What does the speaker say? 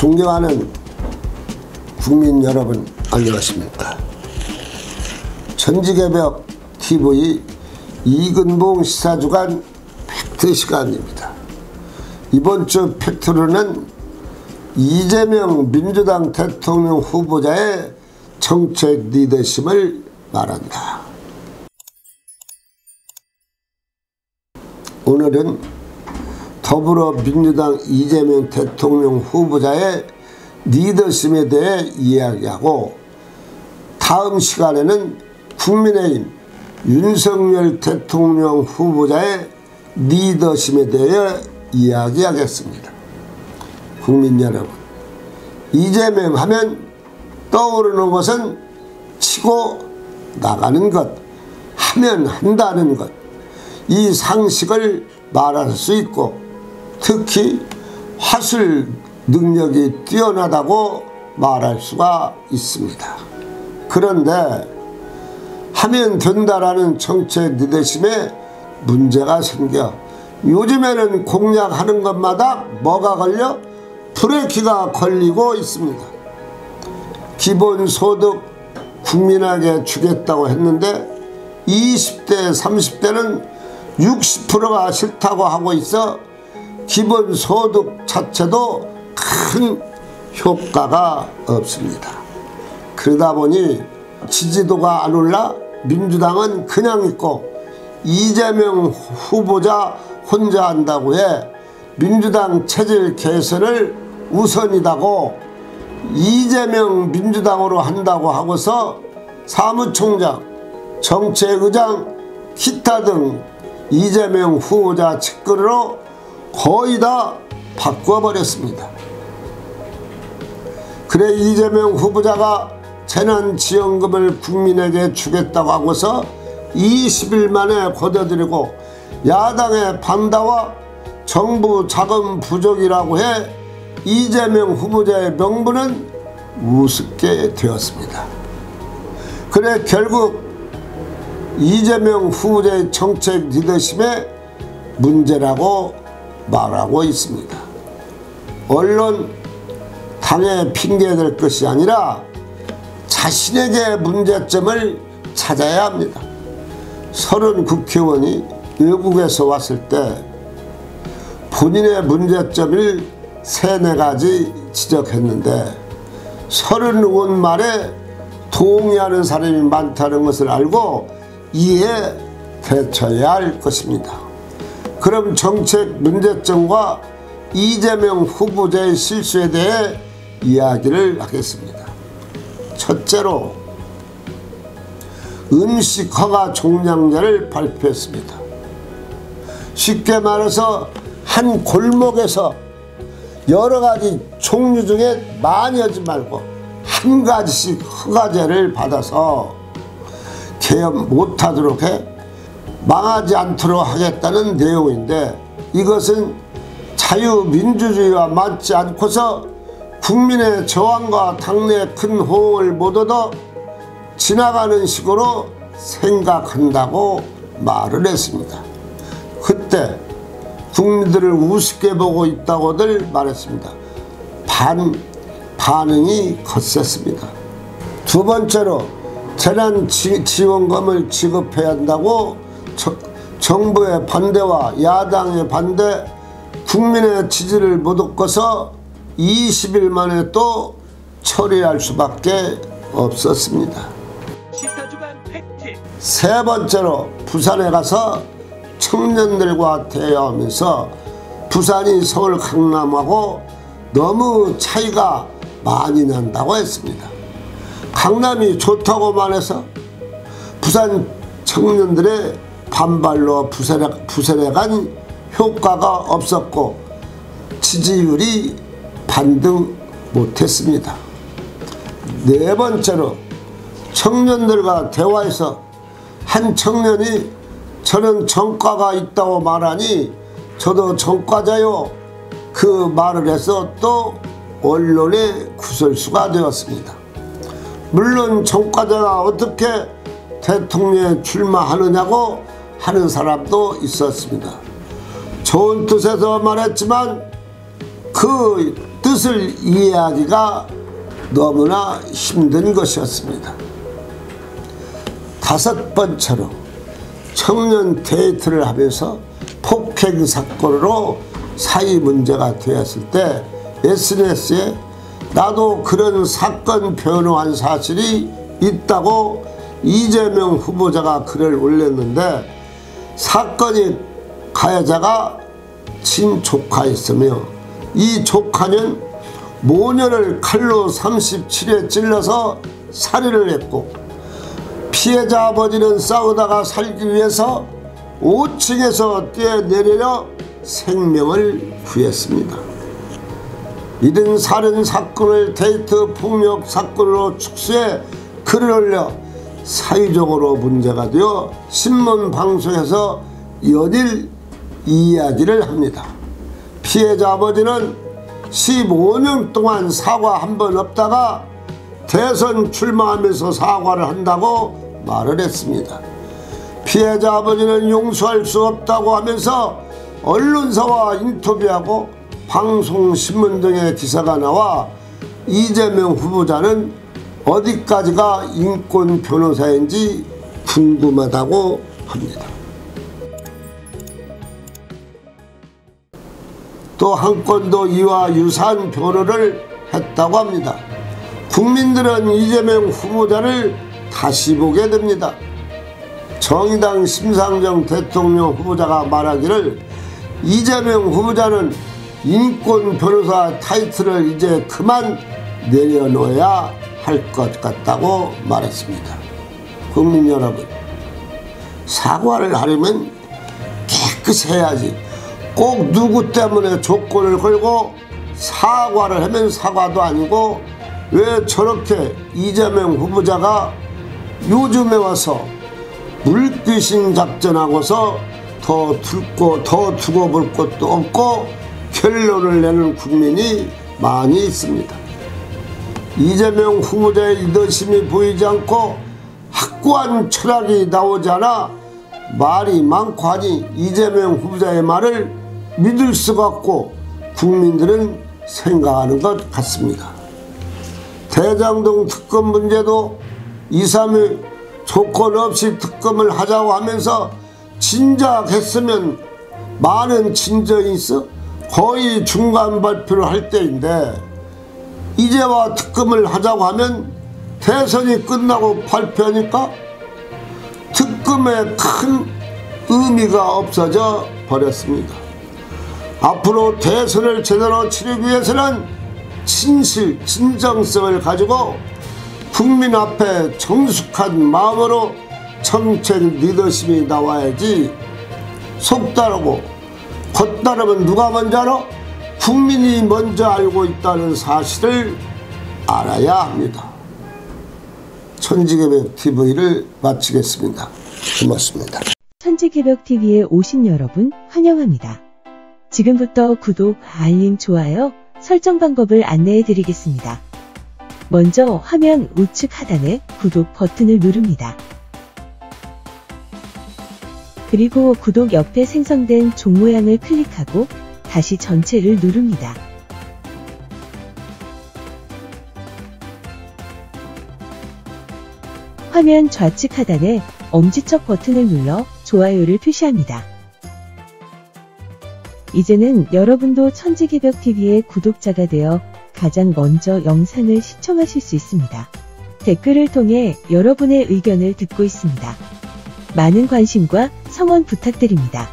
존경하는 국민 여러분, 안녕하십니까. 천지개벽 TV 이근봉 시사주간 팩트 시간입니다. 이번 주 팩트로는 이재명 민주당 대통령 후보자의 정책 리더십을 말한다. 오늘은 더불어민주당 이재명 대통령 후보자의 리더십에 대해 이야기하고, 다음 시간에는 국민의힘 윤석열 대통령 후보자의 리더십에 대해 이야기하겠습니다. 국민 여러분, 이재명 하면 떠오르는 것은 치고 나가는 것, 하면 한다는 것, 이 상식을 말할 수 있고, 특히 화술 능력이 뛰어나다고 말할 수가 있습니다. 그런데 하면 된다라는 정책 리더십에 문제가 생겨 요즘에는 공약하는 것마다 뭐가 걸려? 브레이크가 걸리고 있습니다. 기본소득 국민에게 주겠다고 했는데 20대 30대는 60%가 싫다고 하고 있어 기본소득 자체도 큰 효과가 없습니다. 그러다 보니 지지도가 안 올라 민주당은 그냥 있고, 이재명 후보자 혼자 한다고 해 민주당 체질 개선을 우선이다고 이재명 민주당으로 한다고 하고서 사무총장, 정책의장, 기타 등 이재명 후보자 측근으로 거의 다 바꿔버렸습니다. 그래 이재명 후보자가 재난지원금을 국민에게 주겠다고 하고서 20일 만에 거둬들이고, 야당의 반대와 정부 자금 부족이라고 해 이재명 후보자의 명분은 우습게 되었습니다. 그래 결국 이재명 후보자의 정책 리더십의 문제라고 말하고 있습니다. 언론, 당에 핑계될 것이 아니라 자신에게 문제점을 찾아야 합니다. 30 국회의원이 외국에서 왔을 때 본인의 문제점을 3-4가지 지적했는데 30 의원 말에 동의하는 사람이 많다는 것을 알고 이에 대처해야 할 것입니다. 그럼 정책 문제점과 이재명 후보자의 실수에 대해 이야기를 하겠습니다. 첫째로 음식 허가 종량제를 발표했습니다. 쉽게 말해서 한 골목에서 여러가지 종류 중에 많이 하지 말고 한 가지씩 허가제를 받아서 개업 못하도록 해 망하지 않도록 하겠다는 내용인데, 이것은 자유민주주의와 맞지 않고서 국민의 저항과 당내의 큰 호응을 못 얻어 지나가는 식으로 생각한다고 말을 했습니다. 그때 국민들을 우습게 보고 있다고들 말했습니다. 반응이 거셌습니다. 두 번째로 재난지원금을 지급해야 한다고 정부의 반대와 야당의 반대, 국민의 지지를 못 얻고서 20일 만에 또 처리할 수밖에 없었습니다. 세 번째로 부산에 가서 청년들과 대화하면서 부산이 서울 강남하고 너무 차이가 많이 난다고 했습니다. 강남이 좋다고만 해서 부산 청년들의 반발로 부산에 간 효과가 없었고 지지율이 반등 못했습니다. 네 번째로 청년들과 대화에서 한 청년이 저는 전과가 있다고 말하니 저도 전과자요, 그 말을 해서 또 언론의 구설수가 되었습니다. 물론 전과자가 어떻게 대통령에 출마하느냐고 하는 사람도 있었습니다. 좋은 뜻에서 말했지만 그 뜻을 이해하기가 너무나 힘든 것이었습니다. 다섯 번째로 청년 데이트를 하면서 폭행 사건으로 사회 문제가 되었을 때 SNS에 나도 그런 사건 변호한 사실이 있다고 이재명 후보자가 글을 올렸는데, 사건이 가해자가 친조카였으며 이 조카는 모녀를 칼로 37회 찔러서 살해를 했고, 피해자 아버지는 싸우다가 살기 위해서 5층에서 뛰어내려 생명을 구했습니다. 이런 살인 사건을 데이트 폭력 사건으로 축소해 글을 올려 사회적으로 문제가 되어 신문 방송에서 연일 이야기를 합니다. 피해자 아버지는 15년 동안 사과 한 번 없다가 대선 출마하면서 사과를 한다고 말을 했습니다. 피해자 아버지는 용서할 수 없다고 하면서 언론사와 인터뷰하고 방송, 신문 등의 기사가 나와 이재명 후보자는 어디까지가 인권 변호사인지 궁금하다고 합니다. 또 한 건도 이와 유사한 변호를 했다고 합니다. 국민들은 이재명 후보자를 다시 보게 됩니다. 정의당 심상정 대통령 후보자가 말하기를 이재명 후보자는 인권 변호사 타이틀을 이제 그만 내려놓아야 할 것 같다고 말했습니다. 국민 여러분, 사과를 하려면 깨끗이 해야지 꼭 누구 때문에 조건을 걸고 사과를 하면 사과도 아니고, 왜 저렇게 이재명 후보자가 요즘에 와서 물귀신 작전하고서 더 두고 볼 것도 없고 결론을 내는 국민이 많이 있습니다. 이재명 후보자의 리더십이 보이지 않고 확고한 철학이 나오지 않아 말이 많고 하니 이재명 후보자의 말을 믿을 수가 없고 국민들은 생각하는 것 같습니다. 대장동 특검 문제도 2, 3일 조건 없이 특검을 하자고 하면서 진작 했으면 많은 진전이 있어 거의 중간 발표를 할 때인데, 이제와 특검을 하자고 하면 대선이 끝나고 발표하니까 특검에 큰 의미가 없어져 버렸습니다. 앞으로 대선을 제대로 치르기 위해서는 진실, 진정성을 가지고 국민 앞에 정숙한 마음으로 정책 리더십이 나와야지, 속 따르고 겉 따르면 누가 먼저 알아? 국민이 먼저 알고 있다는 사실을 알아야 합니다. 천지개벽TV를 마치겠습니다. 고맙습니다. 천지개벽TV에 오신 여러분 환영합니다. 지금부터 구독, 알림, 좋아요, 설정 방법을 안내해 드리겠습니다. 먼저 화면 우측 하단에 구독 버튼을 누릅니다. 그리고 구독 옆에 생성된 종 모양을 클릭하고 다시 전체를 누릅니다. 화면 좌측 하단에 엄지척 버튼을 눌러 좋아요를 표시합니다. 이제는 여러분도 천지개벽TV의 구독자가 되어 가장 먼저 영상을 시청하실 수 있습니다. 댓글을 통해 여러분의 의견을 듣고 있습니다. 많은 관심과 성원 부탁드립니다.